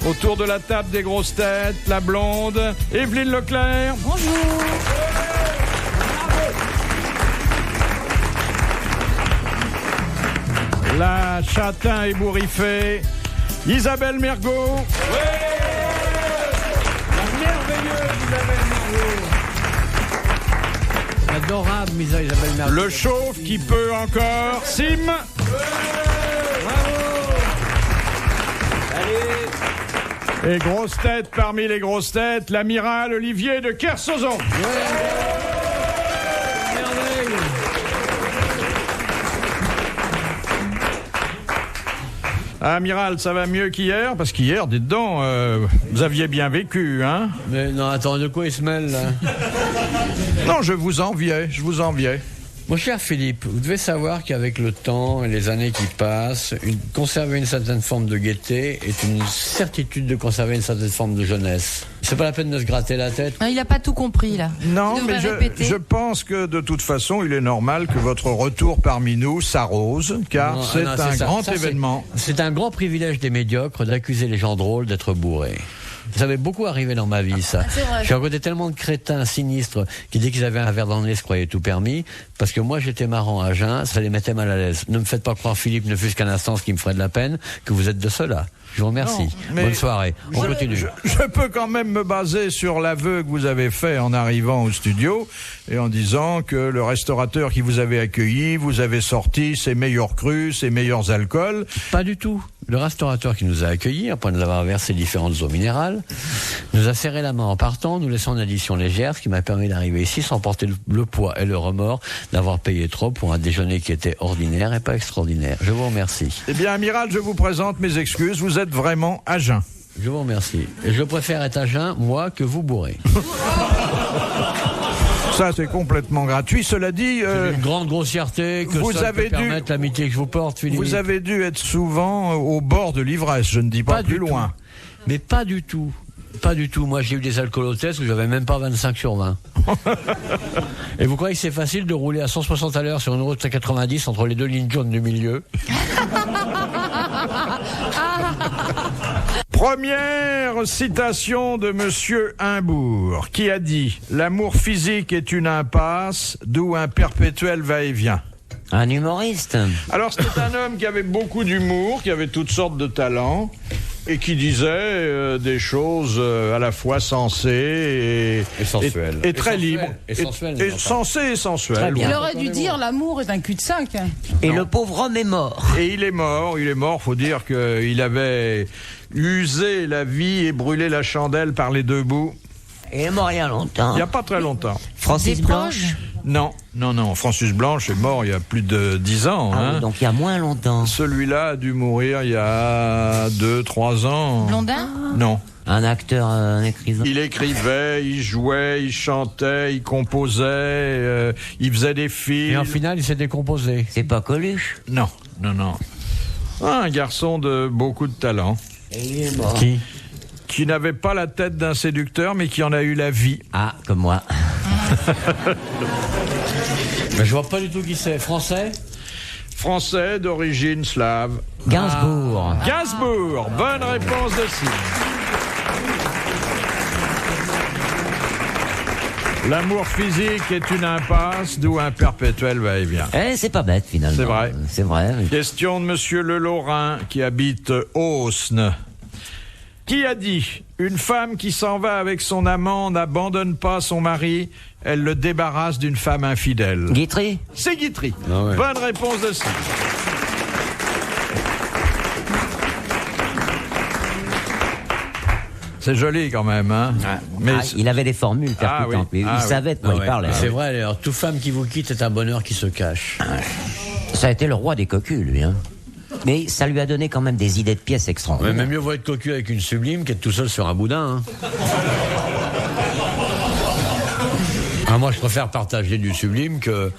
Autour de la table des grosses têtes, la blonde, Evelyne Leclerc. Bonjour. La châtain ébouriffée, Isabelle Mergo. La merveilleuse Isabelle Mergo. Adorable Isabelle Mergo. Le chauve qui peut encore, Sim. Et grosses têtes parmi les grosses têtes, l'amiral Olivier de Kersauzon. Amiral, ça va mieux qu'hier? Parce qu'hier, dites donc, vous aviez bien vécu, hein? Mais non, attends, de quoi il se mêle, là? Non, je vous enviais. Mon cher Philippe, vous devez savoir qu'avec le temps et les années qui passent, conserver une certaine forme de gaieté est une certitude de conserver une certaine forme de jeunesse. C'est pas la peine de se gratter la tête. Il n'a pas tout compris, là. Non, mais je pense que de toute façon, il est normal que votre retour parmi nous s'arrose, car c'est un grand événement. C'est un grand privilège des médiocres d'accuser les gens drôles d'être bourrés. Ça m'est beaucoup arrivé dans ma vie, ça. J'ai rencontré tellement de crétins sinistres qui, dès qu'ils avaient un verre dans le nez, se croyaient tout permis. Parce que moi, j'étais marrant à jeun, ça les mettait mal à l'aise. Ne me faites pas croire, Philippe, ne fût-ce qu'un instant, ce qui me ferait de la peine, que vous êtes de ceux-là. Je vous remercie. Bonne soirée. On continue. Je peux quand même me baser sur l'aveu que vous avez fait en arrivant au studio et en disant que le restaurateur qui vous avait accueilli vous avait sorti ses meilleurs crus, ses meilleurs alcools. Pas du tout. Le restaurateur qui nous a accueillis, après nous avoir versé différentes eaux minérales, nous a serré la main en partant, nous laissant une addition légère, ce qui m'a permis d'arriver ici sans porter le poids et le remords d'avoir payé trop pour un déjeuner qui était ordinaire et pas extraordinaire. Je vous remercie. Eh bien, amiral, je vous présente mes excuses. Vous êtes vraiment à jeun. Je vous remercie. Et je préfère être à jeun, moi, que vous bourré. Ça, c'est complètement gratuit. Cela dit... c'est une grande grossièreté que vous ça avez peut permettre l'amitié que je vous porte, Philippe. Vous avez dû être souvent au bord de l'ivresse, je ne dis pas plus loin. Mais pas du tout. Pas du tout. Moi, j'ai eu des alcoolothèses où j'avais même pas 25 sur 20. Et vous croyez que c'est facile de rouler à 160 à l'heure sur une route à 90 entre les deux lignes jaunes du milieu? Première citation de Monsieur Imbourg, qui a dit « L'amour physique est une impasse, d'où un perpétuel va-et-vient ». Un humoriste. Alors c'était un homme qui avait beaucoup d'humour, qui avait toutes sortes de talents, et qui disait des choses à la fois sensées et sensuelles. Et très libres. Et sensuelles. Et sensées et sensuelles. Il aurait dû dire l'amour est un cul-de-sac. Et le pauvre homme est mort. Et il est mort, faut dire qu'il avait usé la vie et brûlé la chandelle par les deux bouts. Il est mort il y a longtemps. Il n'y a pas très longtemps. Francis Blanche? Non. Francis Blanche est mort il y a plus de 10 ans. Oui, donc il y a moins longtemps. Celui-là a dû mourir il y a 2-3 ans. Blondin? Non. Un acteur, un écrivain. Il écrivait, il jouait, il chantait, il composait, il faisait des films. Et en finale, il s'est décomposé. C'est pas Coluche? Non. Un garçon de beaucoup de talent. Et il est mort. Qui n'avait pas la tête d'un séducteur, mais qui en a eu la vie. Ah, comme moi. Mais je vois pas du tout qui c'est. Français d'origine slave. Gainsbourg. Gainsbourg, bonne réponse de Sim. L'amour physique est une impasse, d'où un perpétuel va-et-vient. C'est pas bête, finalement. C'est vrai. C'est vrai. Question de Monsieur Le Lorrain, qui habite Ausne. Qui a dit « Une femme qui s'en va avec son amant n'abandonne pas son mari, elle le débarrasse d'une femme infidèle ». Guitry? C'est Guitry. Ah ouais. Bonne réponse de ça. C'est joli quand même, hein. Mais il avait des formules percutantes. Il savait de quoi il parlait. C'est vrai, alors, toute femme qui vous quitte est un bonheur qui se cache. Ça a été le roi des cocus, lui, hein. Mais ça lui a donné quand même des idées de pièces extraordinaires. Mais mieux vaut être cocu avec une sublime qu'être tout seul sur un boudin, hein. Moi, je préfère partager du sublime que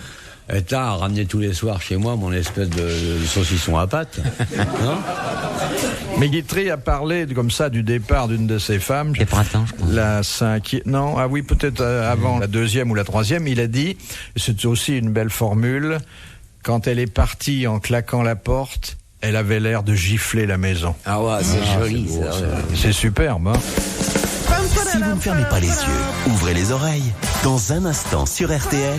être là à ramener tous les soirs chez moi mon espèce de saucisson à pâte. Non? Mais Guitry a parlé comme ça du départ d'une de ses femmes. Des printemps, je pense. La cinquième, non, peut-être avant la deuxième ou la troisième, il a dit, c'est aussi une belle formule, quand elle est partie en claquant la porte, elle avait l'air de gifler la maison. Ah ouais, c'est joli, ça. C'est superbe, hein. Si vous ne fermez pas les yeux, ouvrez les oreilles. Dans un instant sur RTL,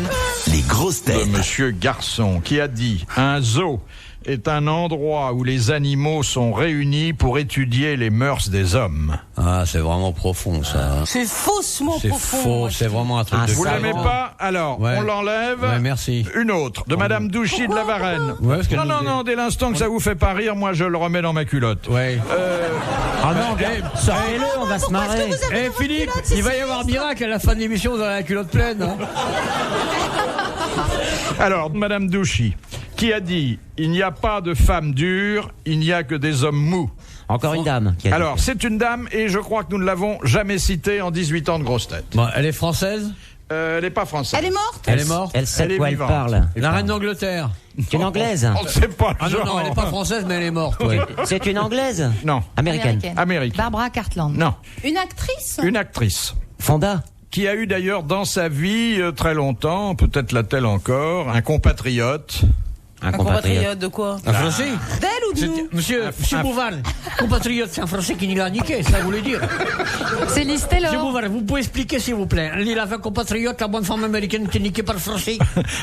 les grosses têtes. De Monsieur Garçon qui a dit « Un zoo est un endroit où les animaux sont réunis pour étudier les mœurs des hommes. » Ah, c'est vraiment profond, ça. C'est faussement C'est profond. faux, c'est vraiment un truc de Vous savant. l'aimez pas? Alors, Ouais. on l'enlève. Ouais, merci. Une autre, de Madame Douchy de la Varenne. Ouais, parce qu'elle Non, nous non, dit- non, dès l'instant que ça vous fait pas rire, moi je le remets dans ma culotte. Ouais. Ah non, Sortez-le, on va se marrer. Eh Philippe, il va y avoir miracle à la fin de l'émission, vous aurez la culotte pleine. Hein. Alors, Madame Douchy, qui a dit « Il n'y a pas de femmes dures, il n'y a que des hommes mous ». Encore une dame. Qui a dit Alors, c'est une dame et je crois que nous ne l'avons jamais citée en 18 ans de grosse tête. Bon, elle est française? Elle n'est pas française. Elle est morte? Elle est morte? Elle sait Elle de est quoi elle vivante. parle. La reine d'Angleterre? C'est une anglaise. On ne sait pas le Ah non, genre. non, elle n'est pas française, mais elle est morte. Ouais. C'est une anglaise. Non, Américaine. Amérique. Barbara Cartland. Non, Une actrice? une actrice. Fonda. Qui a eu d'ailleurs dans sa vie très longtemps, peut-être l'a-t-elle encore, un compatriote. Un compatriote. de quoi? Un français? D'elle ou de nous? Monsieur Bouval, compatriote, c'est un français qui nous l'a niqué, ça voulait dire. C'est Liz Monsieur Taylor. Bouval, vous pouvez expliquer s'il vous plaît. Il avait un compatriote, la bonne femme américaine qui est niquée par le français.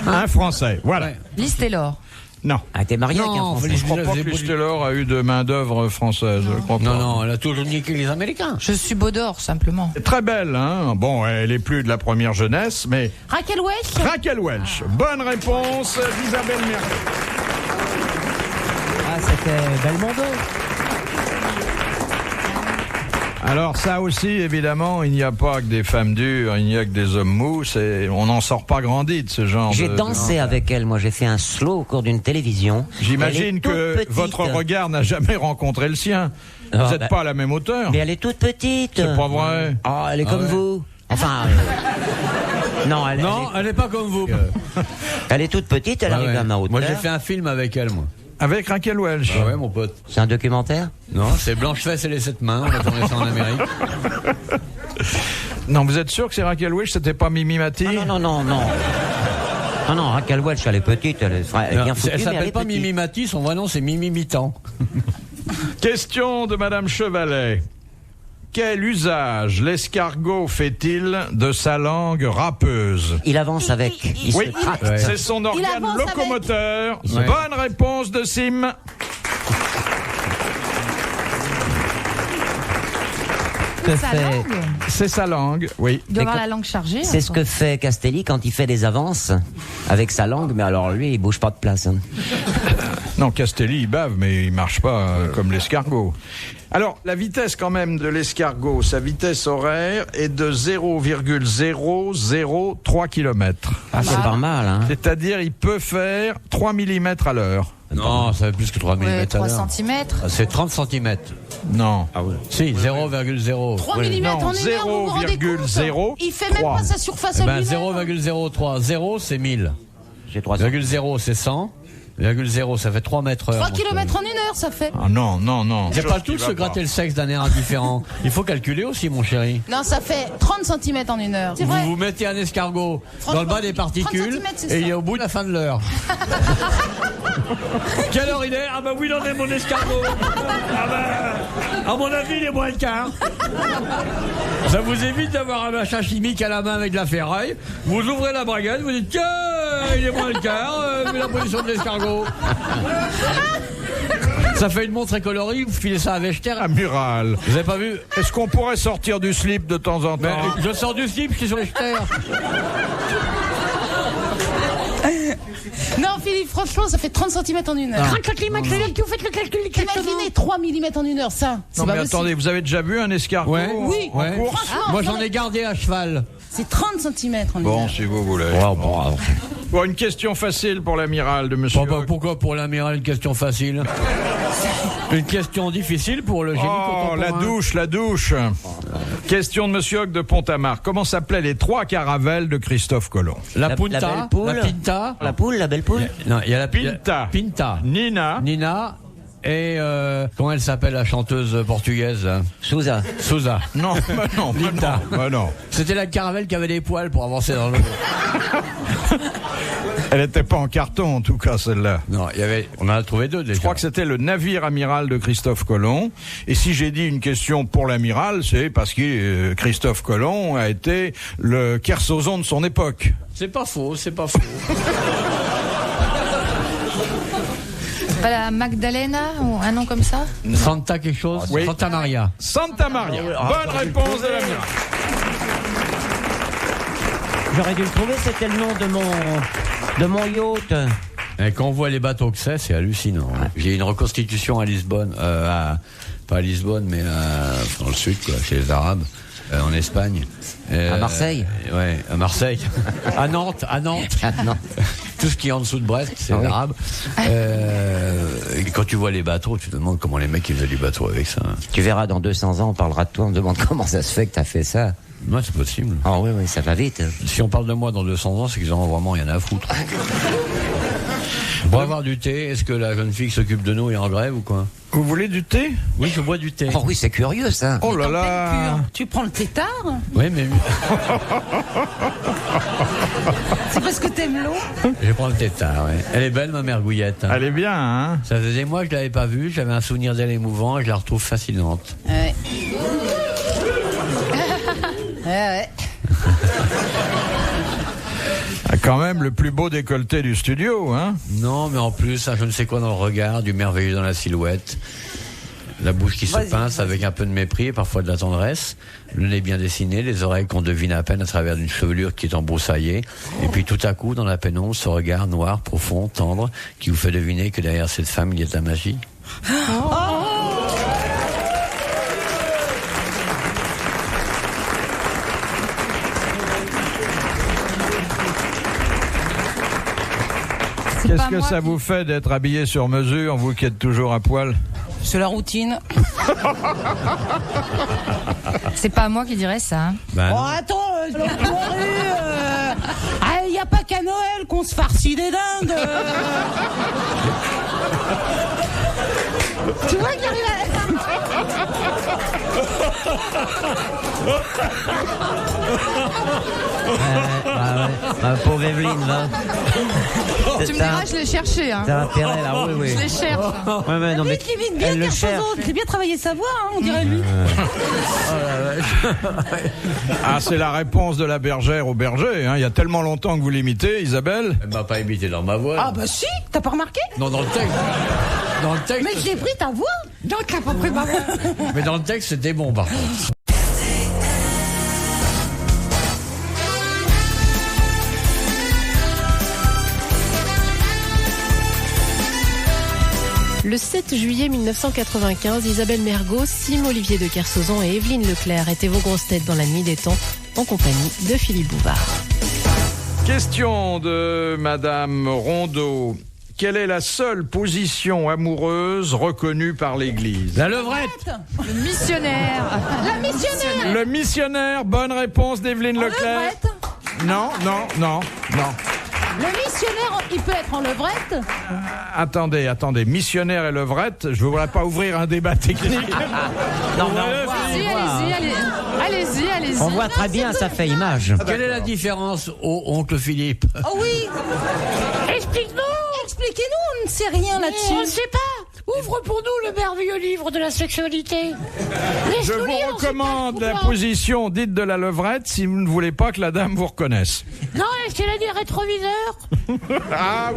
Un Français, voilà. Ouais. Liz Taylor. Non. Elle était mariée avec un Non, Français. Félix Je crois pas que Liz Taylor a eu de main-d'œuvre française. Je crois Non, pas. non, elle a toujours niqué les Américains. Je suis Baudor, simplement. Très belle, hein. Bon, elle est plus de la première jeunesse, mais Raquel Welch? Raquel Welch. Bonne réponse d'Isabelle Mergo. Ah, c'était Belmondo. Alors ça aussi, évidemment, il n'y a pas que des femmes dures, il n'y a que des hommes mous. On n'en sort pas grandi de ce genre. J'ai de- dansé avec elle. Moi, j'ai fait un slow au cours d'une télévision. J'imagine Elle est que toute petite. votre regard n'a jamais rencontré le sien. Vous Ah, n'êtes bah- pas à la même hauteur. Mais elle est toute petite. C'est pas vrai. Oh, elle est comme ouais. vous. Enfin. Non, elle, Non, elle n'est pas comme vous. elle est toute petite. Elle Ah arrive ouais. à ma hauteur. Moi, j'ai fait un film avec elle, moi. Avec Raquel Welch. Ah ouais, mon pote. C'est un documentaire. Non, c'est Blanche-Fesse et les 7 mains. On a tourné ça en Amérique. Non, vous êtes sûr que c'est Raquel Welch, c'était pas Mimi Mati? Ah, non, non, non, non. Non, non, Raquel Welch, elle est petite. Elle est, elle est bien foutue, Elle mais elle s'appelle est pas petite. Mimi Mati, son vrai nom c'est Mimi Mitan. Question de Madame Chevalet. Quel usage l'escargot fait-il de sa langue râpeuse? Il avance avec. Il Oui, se tracte. Ouais. c'est son organe avance avec. locomoteur. Ouais. Bonne réponse de Sim. Que Sa fait- langue? C'est sa langue, oui. Il doit avoir Mais la langue chargée. C'est ce que fait Castelli quand il fait des avances avec sa langue, mais alors lui, il bouge pas de place. Hein. Non, Castelli, il bave, mais il marche pas comme l'escargot. Alors, la vitesse quand même de l'escargot, sa vitesse horaire est de 0,003 km. Ah, c'est pas mal, hein. C'est-à-dire, il peut faire 3 mm à l'heure. Non, ça fait plus que 3 mm Ouais, à 3 l'heure. cm. C'est 30 cm. Non. Si, 0,0. 3 Oui. mm Non, en une heure, vous vous rendez compte? 0,03. Il fait même pas sa surface à Ben lui-même. 0,03. 0 c'est 1000. J'ai 300. 0,0 c'est 100. 0,0 ça fait 3 mètres heure. 3 mon km chéri. en une heure, ça fait. Ah non, non, non. C'est Chose pas qui tout de va se pas. gratter le sexe d'un air indifférent. Il faut calculer aussi, mon chéri. Non, ça fait 30 cm en une heure. C'est Vous vrai. vous mettez un escargot dans Franchement, le bas des 30 particules centimètres, c'est et il ça. est au bout de la fin de l'heure. Quelle heure il est? Ah bah oui, il en est mon escargot. Ah bah, à mon avis, il est moins le quart. Ça vous évite d'avoir un machin chimique à la main avec de la ferraille. Vous ouvrez la braguette, vous dites tiens, il est moins le quart, vu la position de l'escargot. Ça fait une montre très colorée, vous filez ça à Vechter. Ah, Mural. Vous avez pas vu? Est-ce qu'on pourrait sortir du slip de temps en temps? Mais je sors du slip, je suis sur les jeters. Non, Philippe, franchement, ça fait 30 cm en une heure. 30 cm, vous faites le calcul. Imaginez 3 mm en une heure, ça. C'est Non, pas mais possible. attendez, vous avez déjà vu un escargot Ouais. Oui. en Ouais. course? Franchement, Moi, non, j'en mais ai gardé à cheval. C'est 30 cm en une Bon, heure. si vous voulez. Bon, une question facile pour l'amiral de monsieur. Pourquoi pour l'amiral une question facile? Une question difficile pour le génie Oh, contemporain. la douche. Question de monsieur Hoc de Pont-à-Marc. Comment s'appelaient les 3 caravelles de Christophe Colomb? La La punta, belle poule. la pinta. La poule, la belle poule. Non, il y a la Pinta. Pinta. Nina Nina et comment elle s'appelle la chanteuse portugaise hein Sousa. Sousa. Non, bah non, Linda. bah non. C'était la caravelle qui avait des poils pour avancer dans l'eau. Elle n'était pas en carton, en tout cas, celle-là. Non, on en a trouvé deux déjà. Je crois que c'était le navire amiral de Christophe Colomb. Et si j'ai dit une question pour l'amiral, c'est parce que Christophe Colomb a été le Kersozon de son époque. C'est pas faux, c'est pas faux. Pas la Magdalena ou un nom comme ça? Santa quelque chose Oui. Santa Maria. Santa Maria. Bonne réponse de l'amiral. J'aurais dû le trouver, c'était le nom de mon yacht. Et quand on voit les bateaux que c'est hallucinant. Hein. J'ai une reconstitution à Lisbonne, pas à Lisbonne, mais dans le sud, quoi, chez les Arabes, en Espagne. À Marseille. Ouais, à Marseille. à Nantes. Ah, non. Tout ce qui est en dessous de Brest, c'est l'arabe. Et quand tu vois les bateaux, tu te demandes comment les mecs ils faisaient du bateau avec ça. Tu verras, dans 200 ans, on parlera de toi, on me demande comment ça se fait que t'as fait ça. Non, c'est possible. Ah oui, ça va vite. Si on parle de moi dans 200 ans, c'est qu'ils en ont vraiment rien à foutre. Pour avoir du thé, est-ce que la jeune fille qui s'occupe de nous est en grève ou quoi? Vous voulez du thé? Oui, je bois du thé. Oh oui, c'est curieux ça. Oh là là. Tu prends le tétard? Oui, mais C'est parce que t'aimes l'eau? je prends le tétard, ouais. Elle est belle, ma mère Gouillette. Hein. Elle est bien, hein? Ça faisait des mois que je l'avais pas vue, j'avais un souvenir d'elle émouvant et je la retrouve fascinante. Ouais. Ouais. Quand même le plus beau décolleté du studio, hein? Non, mais en plus, je ne sais quoi dans le regard, du merveilleux dans la silhouette, la bouche qui se pince avec un peu de mépris et parfois de la tendresse, le nez bien dessiné, les oreilles qu'on devine à peine à travers une chevelure qui est embroussaillée, et puis tout à coup, dans la pénombre, ce regard noir, profond, tendre, qui vous fait deviner que derrière cette femme, il y a de la magie. Qu'est-ce que ça vous fait d'être habillé sur mesure, vous qui êtes toujours à poil? C'est la routine. C'est pas moi qui dirais ça. Hein. Ben, Oh, attends, il n'y a pas qu'à Noël qu'on se farcit des dindes. Tu vois qu'il arrive à... Pauvre Evelyne, là. Tu me diras, je l'ai cherché. Hein. T'as intérêt, là, oui. Je les cherche. Ouais, non, mais Qui imite bien elle le Kersozon. cherche. Il a bien travaillé sa voix, hein, on dirait lui. Ah, c'est la réponse de la bergère au berger, hein. Il y a tellement longtemps que vous l'imitez, Isabelle. elle m'a pas imité dans ma voix. Ah bah si, t'as pas remarqué? Non, dans le texte. Dans le texte. Mais j'ai pris ta voix. Donc, t'as pas pris ma voix. Mais dans le texte, c'était bon, par contre. Le 7 juillet 1995, Isabelle Mergo, Sim Olivier de Kersozon et Evelyne Leclerc étaient vos grosses têtes dans la nuit des temps, en compagnie de Philippe Bouvard. Question de Madame Rondeau. Quelle est la seule position amoureuse reconnue par l'Église? La levrette. Le missionnaire. La missionnaire. Le missionnaire, bonne réponse d'Evelyne Leclerc. Levrette. Non. Le missionnaire, il peut être en levrette. Attendez, missionnaire et levrette, je ne voudrais pas ouvrir un débat technique. Non, Allez-y. on voit très bien, ça fait image. Quelle est la différence, oncle Philippe? Oh oui. Expliquez-nous, on ne sait rien là-dessus. On ne sait pas. Ouvre pour nous le merveilleux livre de la sexualité. Je vous recommande la position dite de la levrette si vous ne voulez pas que la dame vous reconnaisse. Non, est-ce qu'elle a des rétroviseurs? Ah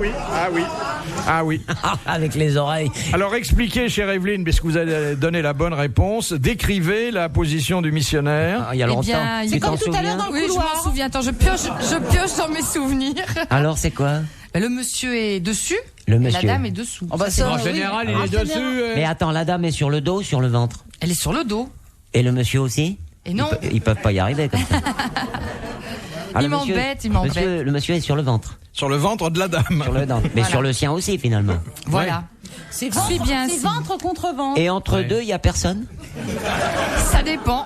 oui. Avec les oreilles. Alors expliquez, chère Evelyne, puisque vous avez donné la bonne réponse, décrivez la position du missionnaire. Il y a longtemps. bien, Tu c'est t'en comme tout à l'heure souviens dans le Oui, je couloir. m'en souviens. Attends, je pioche dans mes souvenirs. Alors, c'est quoi? Le monsieur est dessus. Le Et monsieur. la dame est dessous. Oh bah En général, il est dessus. Mais attends, la dame est sur le dos ou sur le ventre? Elle est sur le dos. Et le monsieur aussi? Et non. Ils peuvent pas y arriver comme ça. Ah, Il le monsieur- m'embête. Le monsieur est sur le ventre. Sur le ventre de la dame. Sur le ventre. Mais Voilà. sur le sien aussi, finalement. Voilà. C'est Je suis bien, si. ventre contre ventre. Et entre deux, il y a personne? Ça dépend.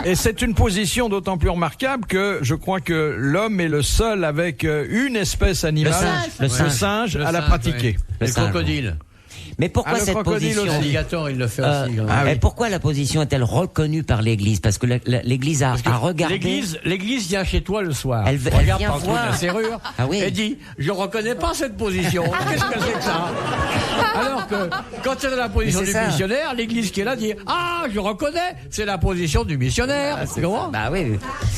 Et c'est une position d'autant plus remarquable que je crois que l'homme est le seul avec une espèce animale, Le singe. le singe, à la pratiquer. Le Le singe. crocodile. Mais pourquoi le cette crocodile position aussi. L'alligator, il le fait aussi. quand même. Ah oui. Et pourquoi la position est-elle reconnue par l'Église? Parce que l'Église a regardé. L'église vient chez toi le soir. Elle regarde vient par le trou de voir. la serrure Ah oui. et dit je reconnais pas cette position. Qu'est-ce que c'est que ça? Alors que quand c'est dans la position Mais du c'est ça. missionnaire, l'église qui est là dit ah je reconnais, c'est la position du missionnaire. C'est comment? Bah oui.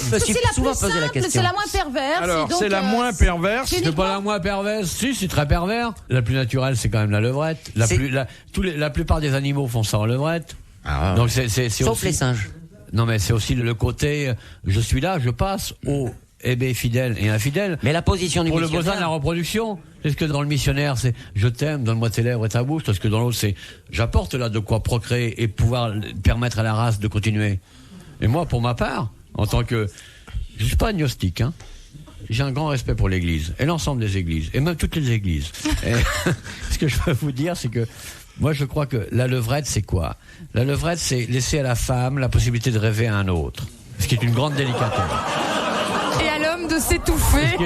Je me suis C'est la souvent plus posé la simple, question. c'est la moins perverse. Alors, et donc, c'est la moins perverse. C'est pas la moins perverse. Si, c'est très pervers. La plus naturelle, c'est quand même la levrette. La plupart des animaux font ça en levrette. Ah, Donc c'est sauf aussi, les singes. Non, mais c'est aussi le côté je suis là, je passe au fidèle et infidèle. Mais la position du Pour le missionnaire. besoin de la reproduction. Est-ce que dans le missionnaire, c'est je t'aime, donne-moi tes lèvres et ta bouche, parce que dans l'autre, c'est j'apporte là de quoi procréer et pouvoir permettre à la race de continuer. Et moi, pour ma part, en tant que je suis pas agnostique, hein. J'ai un grand respect pour l'Église et l'ensemble des églises et même toutes les églises. Et ce que je veux vous dire, c'est que moi, je crois que la levrette, c'est quoi? La levrette, c'est laisser à la femme la possibilité de rêver à un autre, ce qui est une grande délicatesse. Et à l'homme de s'étouffer.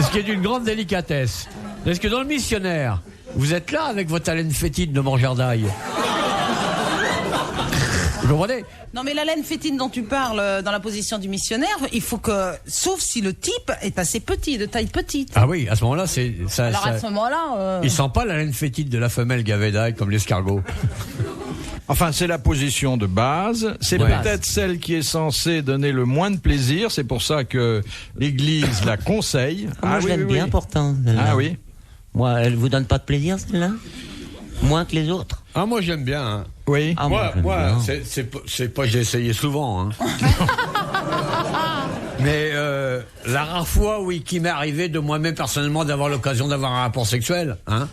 Ce qui est d'une grande délicatesse. Parce que dans le missionnaire, vous êtes là avec votre haleine fétide de mangeur d'ail. Vous comprenez? Non, mais la laine fétide dont tu parles dans la position du missionnaire, il faut que, sauf si le type est assez petit, de taille petite. Ah oui, à ce moment-là, c'est ça. Alors à ce moment-là, Il sent pas la laine fétide de la femelle gavée d'ail comme l'escargot. Enfin, c'est la position de base. C'est Ouais. peut-être celle qui est censée donner le moins de plaisir. C'est pour ça que l'Église la conseille. Moi, je l'aime bien pourtant. celle-là. Ah oui. Moi, elle vous donne pas de plaisir, celle-là? Moins que les autres? Ah, moi, j'aime bien. Hein. Oui. Ah, Moi, j'aime bien. c'est pas j'ai essayé souvent. Hein. Mais la rare fois, oui, qui m'est arrivé de moi-même personnellement d'avoir l'occasion d'avoir un rapport sexuel, hein.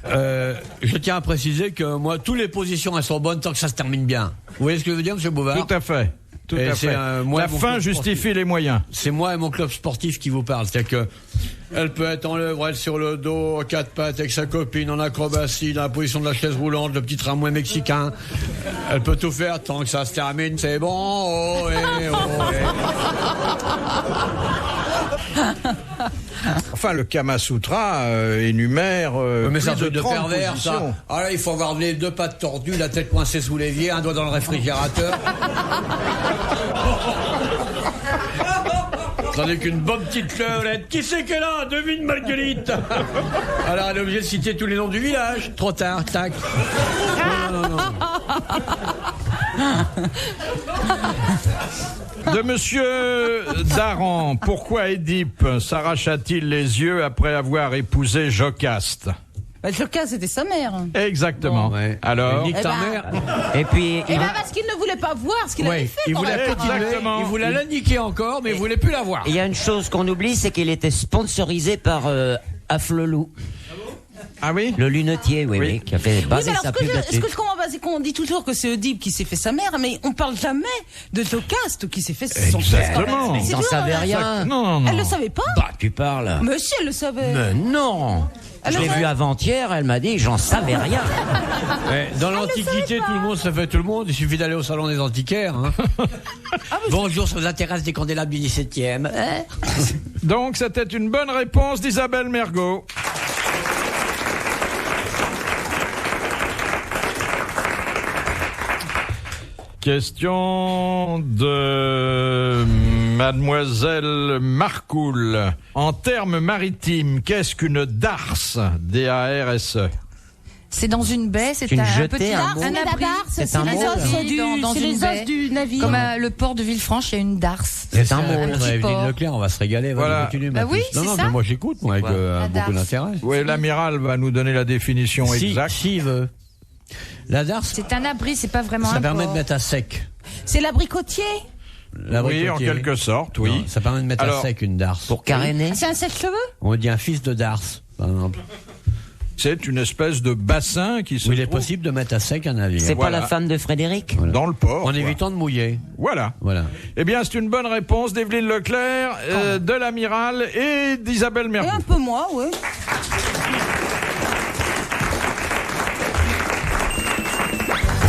Je tiens à préciser que moi, toutes les positions elles sont bonnes tant que ça se termine bien. Vous voyez ce que je veux dire, Monsieur Bouvard? Tout à fait. Tout Et à c'est fait. moi, La mon fin club justifie sportif. les moyens. C'est moi et mon club sportif qui vous parle. C'est-à-dire que elle peut être en levrette sur le dos, à quatre pattes avec sa copine, en acrobatie, dans la position de la chaise roulante, le petit tramway mexicain. Elle peut tout faire tant que ça se termine. C'est bon. Oh, eh, oh, eh. Enfin, le Kama Sutra énumère Mais c'est un plus de truc de 30 pervers, positions. ça. Ah là, il faut avoir les deux pattes tordues, la tête coincée sous l'évier, un doigt dans le réfrigérateur. Tandis qu'une bonne petite levrette. Qui c'est qu'elle a? Devine, Marguerite. Alors, elle est obligée de citer tous les noms du village. Trop tard, tac. Non. De Monsieur Daran, pourquoi Édipe s'arracha-t-il les yeux après avoir épousé Jocaste? Jocaste, c'était sa mère. Exactement. Ouais. Alors, Nique ta Eh ben, mère. Et puis, Eh ben parce qu'il ne voulait pas voir ce qu'il avait Ouais, fait. il quand voulait même. continuer, Exactement. il voulait la niquer encore, mais il voulait plus la voir. il y a une chose qu'on oublie, c'est qu'il était sponsorisé par Afflelou, ah oui? le lunetier, oui, qui a fait Oui, mais baser alors sa ce pub que là-dessus. je comprends pas, c'est qu'on dit toujours que c'est Oedipe qui s'est fait sa mère, mais on parle jamais de Jocaste qui s'est fait son fils. Exactement. Mais Ils c'est n'en dur, savaient hein. rien. Non. Elle le savait pas. Bah, tu parles. Mais si, elle le savait. Mais non. Je Alors, l'ai vu avant-hier, elle m'a dit, j'en savais rien. Dans l'Antiquité, tout le monde, ça fait tout le monde. Il suffit d'aller au salon des antiquaires. Hein. Bonjour, ça vous intéresse des candélabres du 17e. Donc, c'était une bonne réponse d'Isabelle Mergot. Question de Mademoiselle Marcoul. En termes maritimes, qu'est-ce qu'une darse? D-A-R-S-E. C'est dans une baie, c'est Une un jetée, petit un mot. un abri. C'est un les mot, os là. du, Dans c'est une les baie. os du navire. Comme le port de Villefranche, il y a une darse. C'est un mot. un petit Evelyne port. Leclerc, on va se régaler. Voilà. Continue, Bah oui, non, c'est non, ça. mais moi j'écoute, moi, avec La beaucoup darse. d'intérêt. Oui, l'amiral va nous donner la définition exacte. Si, il veut. La darse, C'est un abri, c'est pas vraiment ça un permet port. de mettre à sec. C'est l'abricotier. Oui, en quelque sorte, oui. Non, ça permet de mettre Alors, à sec une darse. Pour caréner. C'est un sèche-cheveux. On dit un fils de darse, par exemple. C'est une espèce de bassin qui se Où il est trouve possible de mettre à sec un navire. C'est Voilà. pas la femme de Frédéric? dans le port. En quoi. évitant de mouiller. Voilà. Voilà. Eh bien, c'est une bonne réponse d'Evelyne Leclerc, de l'amiral et d'Isabelle Et Mergot. un peu moi, oui.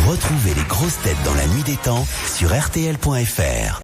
Retrouvez les grosses têtes dans la nuit des temps sur RTL.fr.